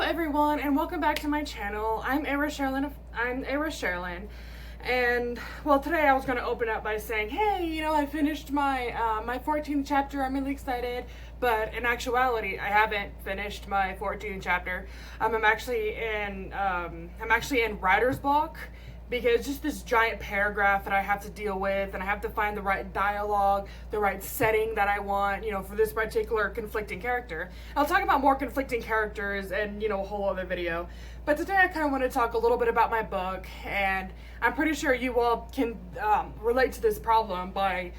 everyone, and welcome back to my channel. I'm Ara Sherilyn. And well, today I was going to open up by saying, hey, I finished my my 14th chapter. I'm really excited, but in actuality, I haven't finished my 14th chapter. I'm actually in writer's block, because just this giant paragraph that I have to deal with, and I have to find the right dialogue, the right setting that I want, for this particular conflicting character. I'll talk about more conflicting characters in, a whole other video. But today I kind of want to talk a little bit about my book, and I'm pretty sure you all can relate to this problem by,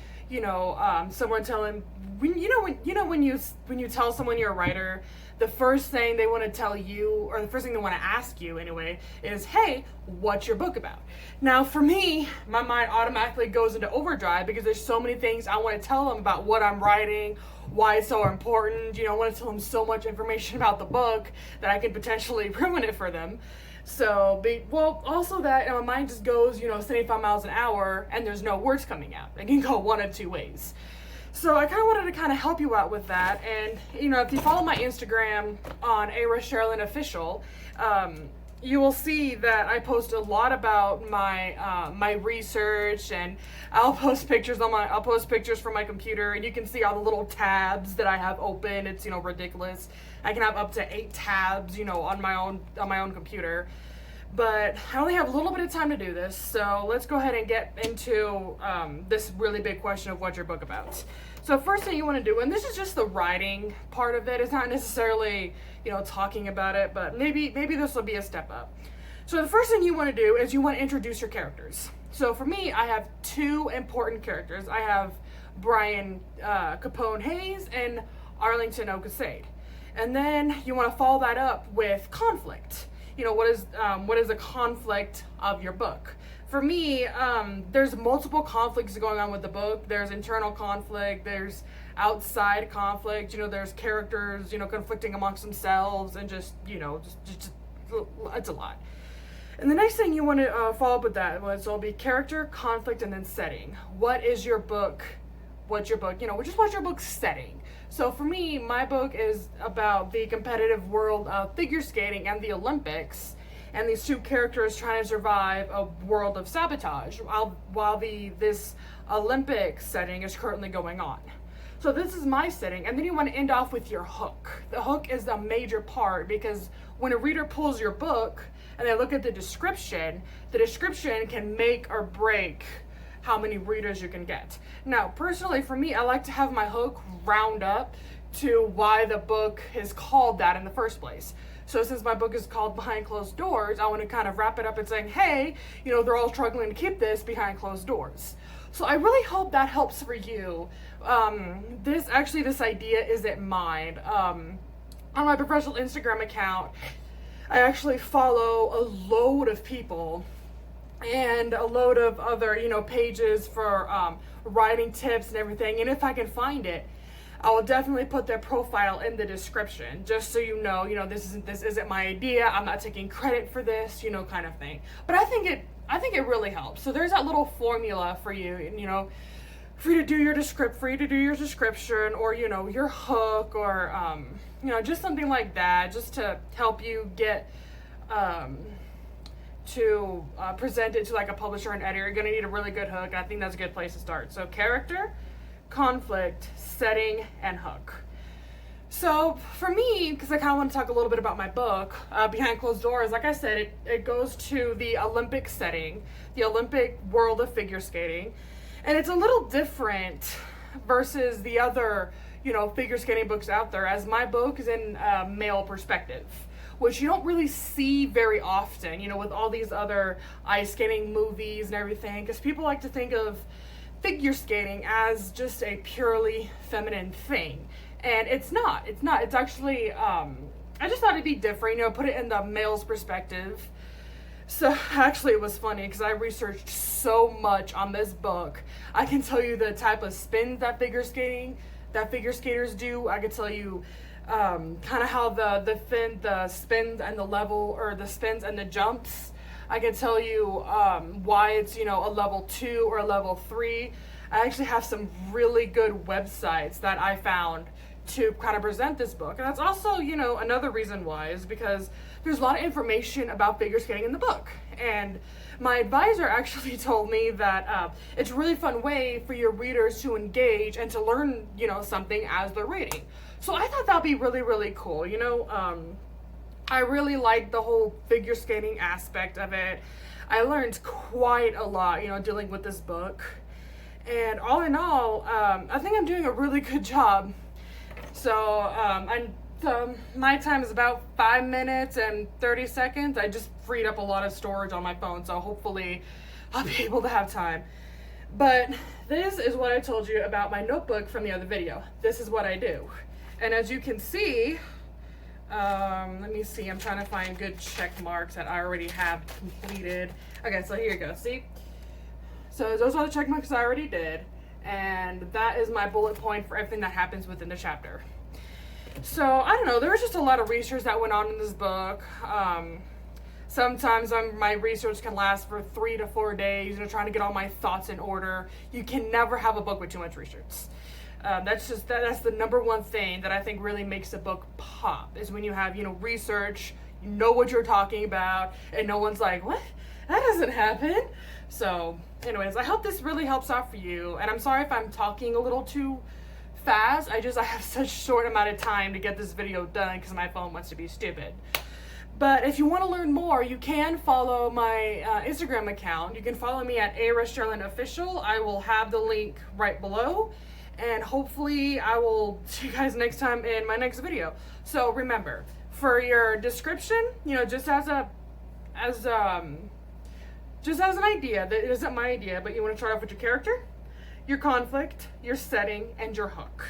someone telling, when you tell someone you're a writer, the first thing they want to tell you, or the first thing they want to ask you anyway, is, hey, what's your book about? Now, for me, my mind automatically goes into overdrive because there's so many things I want to tell them about what I'm writing, why it's so important. I want to tell them so much information about the book that I could potentially ruin it for them. So, also that my mind just goes, 75 miles an hour, and there's no words coming out. It can go one of two ways. So I kind of wanted to help you out with that, and if you follow my Instagram on Ara Sherilyn Official, you will see that I post a lot about my my research, and I'll post pictures from my computer, and you can see all the little tabs that I have open. It's ridiculous. I can have up to 8 tabs, on my own computer. But I only have a little bit of time to do this, so let's go ahead and get into this really big question of what's your book about. So first thing you want to do, and this is just the writing part of it, it's not necessarily, talking about it, but maybe this will be a step up. So the first thing you want to do is you want to introduce your characters. So for me, I have 2 important characters. I have Brian Capone Hayes and Arlington Okasade. And then you want to follow that up with conflict. What is the conflict of your book? For me, there's multiple conflicts going on with the book. There's internal conflict, there's outside conflict, there's characters, conflicting amongst themselves, and just it's a lot. And the next thing you want to follow up with that will be character, conflict, and then setting. What is your book? What's your book? Just what's your book's setting? So for me, my book is about the competitive world of figure skating and the Olympics, and these 2 characters trying to survive a world of sabotage while this Olympic setting is currently going on. So this is my setting, and then you want to end off with your hook. The hook is a major part, because when a reader pulls your book and they look at the description can make or break how many readers you can get. Now, personally, for me, I like to have my hook round up to why the book is called that in the first place. So since my book is called Behind Closed Doors, I want to kind of wrap it up and saying, hey, they're all struggling to keep this behind closed doors. So I really hope that helps for you. This idea isn't mine. On my professional Instagram account, I actually follow a load of people and a load of other, pages for writing tips and everything. And if I can find it, I will definitely put their profile in the description, just so this isn't my idea. I'm not taking credit for this, kind of thing. But I think it really helps. So there's that little formula for you, for you to do your description, or your hook, or just something like that, just to help you get to present it to like a publisher and editor. You're going to need a really good hook, and I think that's a good place to start. So character, conflict, setting, and hook. So for me, because I kind of want to talk a little bit about my book, Behind Closed Doors, like I said, it goes to the Olympic setting, the Olympic world of figure skating, and it's a little different versus the other, figure skating books out there, as my book is in a male perspective, which you don't really see very often, with all these other ice skating movies and everything, because people like to think of figure skating as just a purely feminine thing. And it's not. It's actually, I just thought it'd be different, put it in the male's perspective. So actually it was funny, because I researched so much on this book. I can tell you the type of spins that figure skaters do. I could tell you kind of how the spins and the level, or the spins and the jumps. I can tell you why it's, a level 2 or a level 3. I actually have some really good websites that I found to kind of present this book. And that's also, you know, another reason why is because there's a lot of information about figure skating in the book. And my advisor actually told me that it's a really fun way for your readers to engage and to learn, you know, something as they're reading. So I thought that'd be really, really cool. You know, I really like the whole figure skating aspect of it. I learned quite a lot, you know, dealing with this book. And all in all, I think I'm doing a really good job. So, my time is about 5 minutes and 30 seconds. I just freed up a lot of storage on my phone, so hopefully I'll be able to have time. But this is what I told you about my notebook from the other video. This is what I do. And as you can see, let me see, I'm trying to find good check marks that I already have completed. Okay, so here you go, see? So those are the check marks I already did, and that is my bullet point for everything that happens within the chapter. So, I don't know, there was just a lot of research that went on in this book. Sometimes my research can last for 3 to 4 days, you know, trying to get all my thoughts in order. You can never have a book with too much research. That's the number one thing that I think really makes a book pop, is when you have, you know, research, you know what you're talking about, and no one's like, what? That doesn't happen. So, anyways, I hope this really helps out for you, and I'm sorry if I'm talking a little too fast. I have such a short amount of time to get this video done because my phone wants to be stupid. But if you want to learn more, you can follow my Instagram account. You can follow me at @RushJarlinOfficial. I will have the link right below. And hopefully I will see you guys next time in my next video. So remember, for your description, you know, just as an idea, that it isn't my idea, but you want to start off with your character, your conflict, your setting, and your hook.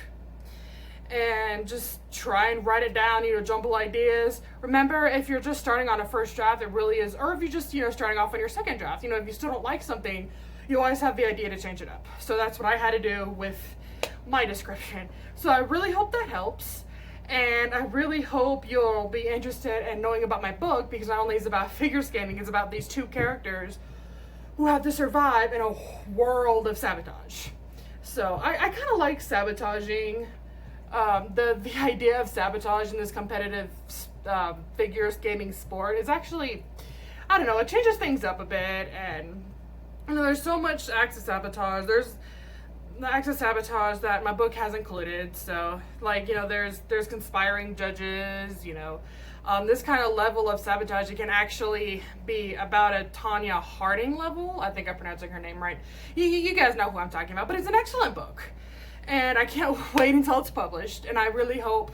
And just try and write it down, you know, jumble ideas. Remember, if you're just starting on a first draft, it really is, or if you're just, you know, starting off on your second draft, you know, if you still don't like something, you always have the idea to change it up. So that's what I had to do with my description. So I really hope that helps. And I really hope you'll be interested in knowing about my book, because not only is it about figure skating, it's about these two characters who have to survive in a world of sabotage. So I kind of like sabotaging. The idea of sabotage in this competitive figure skating sport is actually, I don't know, it changes things up a bit. And you know, there's so much acts of sabotage. There's the acts of sabotage that my book has included. So, like, you know, there's conspiring judges, you know. This kind of level of sabotage, it can actually be about a Tanya Harding level. I think I'm pronouncing her name right. You guys know who I'm talking about, but it's an excellent book. And I can't wait until it's published. And I really hope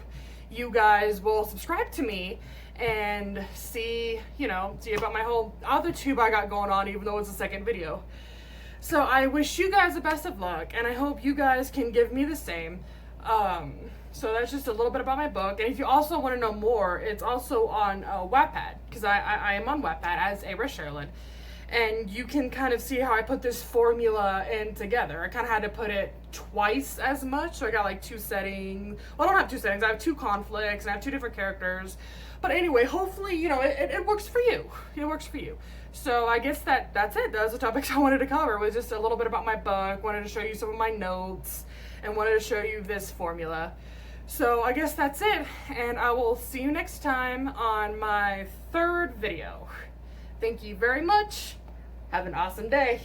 you guys will subscribe to me and see about my whole AuthorTube I got going on, even though it's the second video. So I wish you guys the best of luck, and I hope you guys can give me the same. So that's just a little bit about my book. And if you also want to know more, it's also on Wattpad, because I am on Wattpad as a Sherilyn. And you can kind of see how I put this formula in together. I kind of had to put it twice as much, so I got like 2 settings. Well, I don't have 2 settings, I have 2 conflicts, and I have 2 different characters. But anyway, hopefully, you know, it works for you. It works for you. So I guess that's it. Those are the topics I wanted to cover. It was just a little bit about my book, wanted to show you some of my notes, and wanted to show you this formula. So I guess that's it, and I will see you next time on my 3rd video. Thank you very much. Have an awesome day.